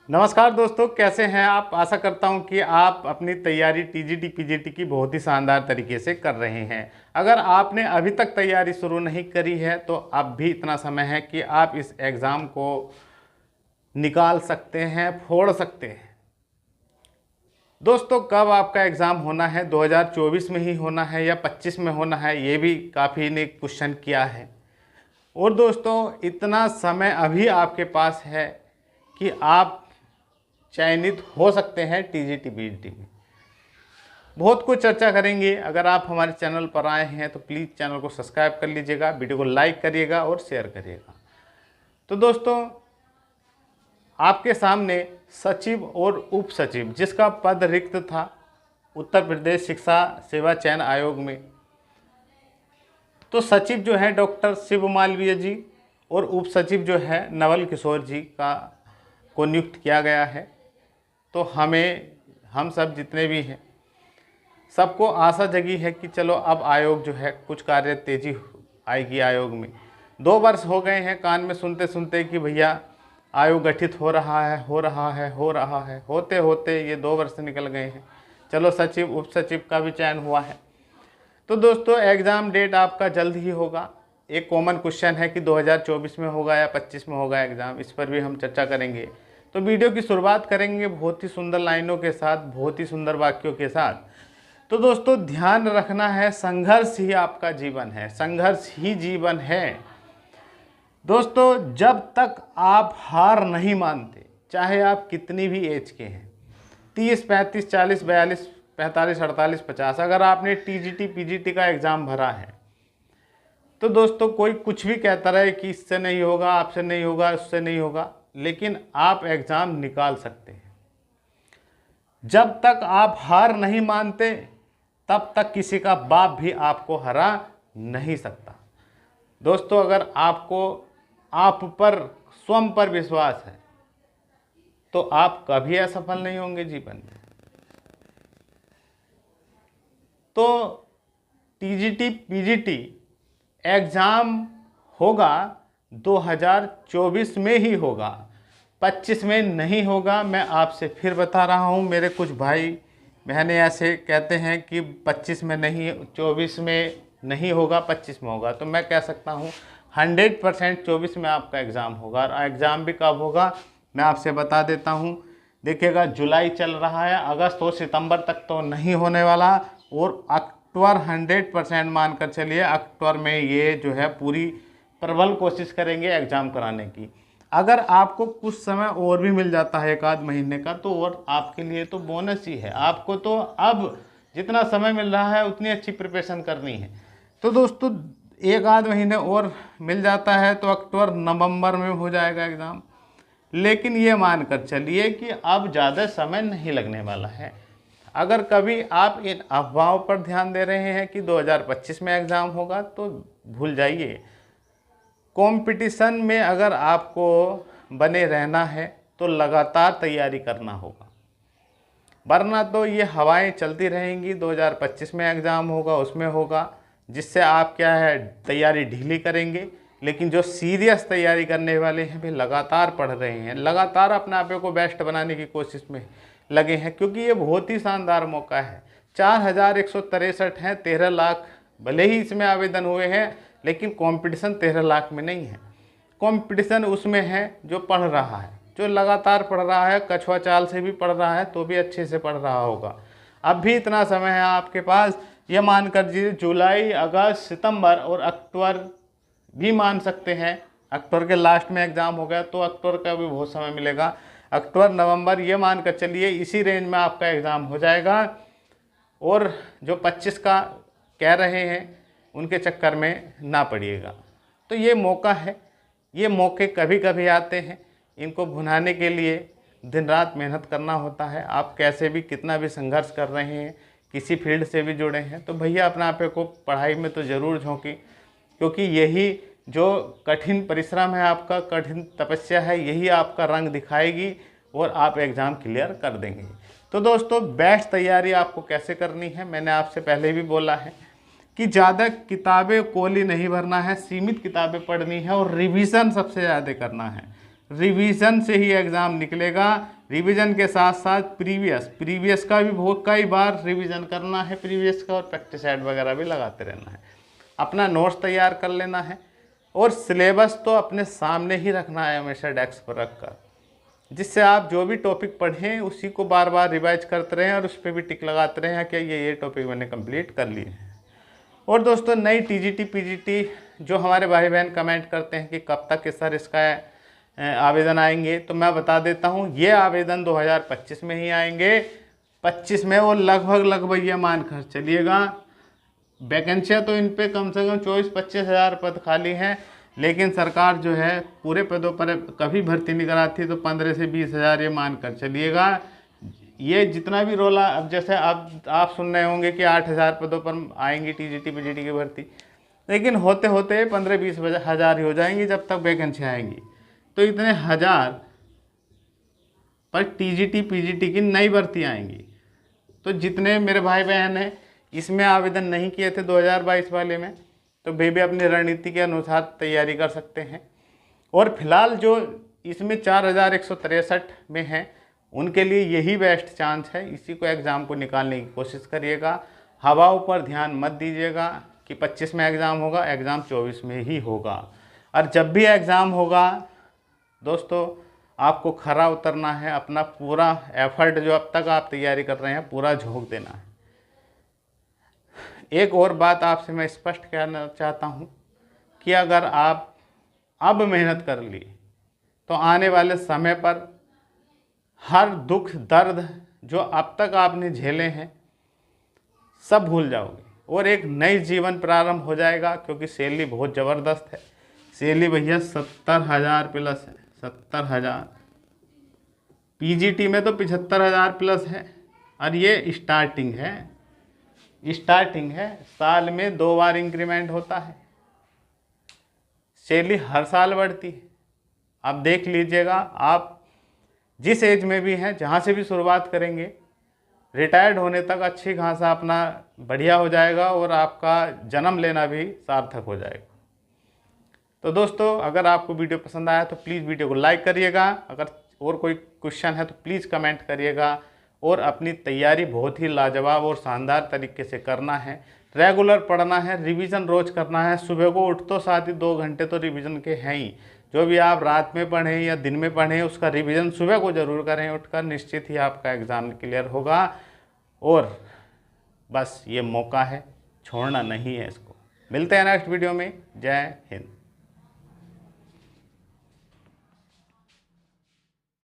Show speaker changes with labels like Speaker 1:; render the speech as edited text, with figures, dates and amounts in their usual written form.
Speaker 1: नमस्कार दोस्तों, कैसे हैं आप। आशा करता हूं कि आप अपनी तैयारी टीजीटी पीजीटी की बहुत ही शानदार तरीके से कर रहे हैं। अगर आपने अभी तक तैयारी शुरू नहीं करी है तो अब भी इतना समय है कि आप इस एग्ज़ाम को निकाल सकते हैं, फोड़ सकते हैं। दोस्तों, कब आपका एग्ज़ाम होना है, 2024 में ही होना है या 25 में होना है, ये भी काफ़ी ने क्वेश्चन किया है। और दोस्तों, इतना समय अभी आपके पास है कि आप चयनित हो सकते हैं टीजीटी पीजीटी में। बहुत कुछ चर्चा करेंगे। अगर आप हमारे चैनल पर आए हैं तो प्लीज़ चैनल को सब्सक्राइब कर लीजिएगा, वीडियो को लाइक करिएगा और शेयर करिएगा। तो दोस्तों, आपके सामने सचिव और उप सचिव जिसका पद रिक्त था उत्तर प्रदेश शिक्षा सेवा चयन आयोग में, तो सचिव जो है डॉक्टर शिव मालवीय जी और उप सचिव जो है नवल किशोर जी को नियुक्त किया गया है। तो हम सब जितने भी हैं सबको आशा जगी है कि चलो अब आयोग जो है कुछ कार्य तेजी आएगी आयोग में। 2 वर्ष हो गए हैं कान में सुनते सुनते कि भैया आयोग गठित हो रहा है, होते होते ये 2 वर्ष निकल गए हैं। चलो सचिव उप सचिव का भी चयन हुआ है। तो दोस्तों, एग्ज़ाम डेट आपका जल्द ही होगा। एक कॉमन क्वेश्चन है कि 2024 में होगा या 25 में होगा एग्ज़ाम, इस पर भी हम चर्चा करेंगे। तो वीडियो की शुरुआत करेंगे बहुत ही सुंदर लाइनों के साथ, बहुत ही सुंदर वाक्यों के साथ। तो दोस्तों, ध्यान रखना है, संघर्ष ही आपका जीवन है, संघर्ष ही जीवन है। दोस्तों, जब तक आप हार नहीं मानते, चाहे आप कितनी भी एज के हैं, 30, 35, 40, 42, 45, 48, 50, अगर आपने टीजीटी पीजीटी का एग्ज़ाम भरा है तो दोस्तों कोई कुछ भी कहता रहे कि इससे नहीं होगा, आपसे नहीं होगा, उससे नहीं होगा, लेकिन आप एग्ज़ाम निकाल सकते हैं। जब तक आप हार नहीं मानते तब तक किसी का बाप भी आपको हरा नहीं सकता। दोस्तों, अगर आपको आप पर स्वयं पर विश्वास है तो आप कभी असफल नहीं होंगे जीवन में। तो टीजीटी पीजीटी एग्ज़ाम होगा 2024 में ही होगा, 25 में नहीं होगा। मैं आपसे फिर बता रहा हूँ, मेरे कुछ भाई बहनें ऐसे कहते हैं कि 25 में नहीं, 24 में नहीं होगा, 25 में होगा। तो मैं कह सकता हूँ 100% 24 में आपका एग्ज़ाम होगा। और एग्ज़ाम भी कब होगा मैं आपसे बता देता हूँ। देखिएगा, जुलाई चल रहा है, अगस्त और सितंबर तक तो नहीं होने वाला, और अक्टूबर 100% मानकर चलिए, अक्टूबर में ये जो है पूरी प्रबल कोशिश करेंगे एग्ज़ाम कराने की। अगर आपको कुछ समय और भी मिल जाता है 1 आध महीने का तो और आपके लिए तो बोनस ही है। आपको तो अब जितना समय मिल रहा है उतनी अच्छी प्रिपरेशन करनी है। तो दोस्तों, 1 आध महीने और मिल जाता है तो अक्टूबर नवंबर में हो जाएगा एग्ज़ाम। लेकिन ये मानकर चलिए कि अब ज़्यादा समय नहीं लगने वाला है। अगर कभी आप इन अफवाहों पर ध्यान दे रहे हैं कि 2025 में एग्ज़ाम होगा तो भूल जाइए। कंपटीशन में अगर आपको बने रहना है तो लगातार तैयारी करना होगा, वरना तो ये हवाएं चलती रहेंगी। 2025 में एग्ज़ाम होगा, उसमें होगा, जिससे आप क्या है तैयारी ढीली करेंगे। लेकिन जो सीरियस तैयारी करने वाले हैं वे लगातार पढ़ रहे हैं, लगातार अपने आप को बेस्ट बनाने की कोशिश में लगे हैं, क्योंकि ये बहुत ही शानदार मौका है। 4163 हैं, 13 लाख भले ही इसमें आवेदन हुए हैं, लेकिन कंपटीशन 13 लाख में नहीं है। कंपटीशन उसमें है जो पढ़ रहा है, जो लगातार पढ़ रहा है, कछुआ चाल से भी पढ़ रहा है तो भी अच्छे से पढ़ रहा होगा। अब भी इतना समय है आपके पास, ये मान कर जी जुलाई, अगस्त, सितंबर और अक्टूबर भी मान सकते हैं। अक्टूबर के लास्ट में एग्ज़ाम हो गया तो अक्टूबर का भी बहुत समय मिलेगा। अक्टूबर नवंबर ये मान कर चलिए, इसी रेंज में आपका एग्ज़ाम हो जाएगा। और जो 25 का कह रहे हैं उनके चक्कर में ना पड़िएगा। तो ये मौका है, ये मौके कभी कभी आते हैं, इनको भुनाने के लिए दिन रात मेहनत करना होता है। आप कैसे भी कितना भी संघर्ष कर रहे हैं, किसी फील्ड से भी जुड़े हैं तो भैया अपने आप को पढ़ाई में तो ज़रूर झोंकी, क्योंकि यही जो कठिन परिश्रम है आपका, कठिन तपस्या है, यही आपका रंग दिखाएगी और आप एग्ज़ाम क्लियर कर देंगे। तो दोस्तों, बेस्ट तैयारी आपको कैसे करनी है, मैंने आपसे पहले भी बोला है कि ज़्यादा किताबें कोली नहीं भरना है, सीमित किताबें पढ़नी है और रिवीजन सबसे ज़्यादा करना है। रिवीजन से ही एग्ज़ाम निकलेगा। रिवीजन के साथ साथ प्रीवियस का भी बहुत कई बार रिवीजन करना है प्रीवियस का, और प्रैक्टिस सेट वगैरह भी लगाते रहना है। अपना नोट्स तैयार कर लेना है, और सिलेबस तो अपने सामने ही रखना है हमेशा डेस्क पर रखकर, जिससे आप जो भी टॉपिक पढ़ें उसी को बार बार रिवाइज करते रहें और उस पर भी टिक लगाते रहें कि ये टॉपिक मैंने कंप्लीट कर लिए हैं। और दोस्तों, नई टीजीटी पीजीटी जो हमारे भाई बहन कमेंट करते हैं कि कब तक सर इसका आवेदन आएंगे, तो मैं बता देता हूँ, ये आवेदन 2025 में ही आएंगे। 25 में, और लगभग ये मान कर चलिएगा, वैकेंसियाँ तो इन पे कम से कम 24-25 हज़ार पद खाली हैं, लेकिन सरकार जो है पूरे पदों पर कभी भर्ती नहीं कराती, तो 15 से 20 हज़ार ये मान कर चलिएगा। ये जितना भी रोला, अब जैसे अब आप सुन रहे होंगे कि 8,000 पदों पर आएंगी टीजीटी पीजीटी की भर्ती, लेकिन होते होते 15-20 हज़ार ही हो जाएंगी जब तक वैकेंसी आएंगी। तो इतने हज़ार पर टीजीटी पीजीटी की नई भर्ती आएंगी। तो जितने मेरे भाई बहन हैं इसमें आवेदन नहीं किए थे 2022 वाले में, तो वे भी अपनी रणनीति के अनुसार तैयारी कर सकते हैं। और फिलहाल जो इसमें 4163 में हैं, उनके लिए यही बेस्ट चांस है, इसी को एग्ज़ाम को निकालने की कोशिश करिएगा। हवाओं पर ध्यान मत दीजिएगा कि 25 में एग्ज़ाम होगा, एग्ज़ाम 24 में ही होगा। और जब भी एग्ज़ाम होगा दोस्तों, आपको खरा उतरना है, अपना पूरा एफर्ट जो अब तक आप तैयारी कर रहे हैं पूरा झोंक देना है। एक और बात आपसे मैं स्पष्ट कहना चाहता हूँ कि अगर आप अब मेहनत कर ली तो आने वाले समय पर हर दुख दर्द जो अब तक आपने झेले हैं सब भूल जाओगे, और एक नई जीवन प्रारंभ हो जाएगा, क्योंकि सैलरी बहुत ज़बरदस्त है। सैलरी भैया 70,000 प्लस है, 70,000। पीजीटी में तो 75,000 प्लस है, और ये स्टार्टिंग है। साल में 2 बार इंक्रीमेंट होता है, सैलरी हर साल बढ़ती है। आप देख लीजिएगा, आप जिस एज में भी हैं, जहाँ से भी शुरुआत करेंगे, रिटायर्ड होने तक अच्छी खासा अपना बढ़िया हो जाएगा, और आपका जन्म लेना भी सार्थक हो जाएगा। तो दोस्तों, अगर आपको वीडियो पसंद आया तो प्लीज़ वीडियो को लाइक करिएगा। अगर और कोई क्वेश्चन है तो प्लीज़ कमेंट करिएगा, और अपनी तैयारी बहुत ही लाजवाब और शानदार तरीके से करना है। रेगुलर पढ़ना है, रिवीजन रोज़ करना है। सुबह को उठ तो साथ ही 2 घंटे तो रिवीजन के हैं ही। जो भी आप रात में पढ़ें या दिन में पढ़ें, उसका रिवीजन सुबह को ज़रूर करें उठकर, निश्चित ही आपका एग्ज़ाम क्लियर होगा। और बस ये मौका है, छोड़ना नहीं है इसको। मिलते हैं नेक्स्ट वीडियो में। जय हिंद।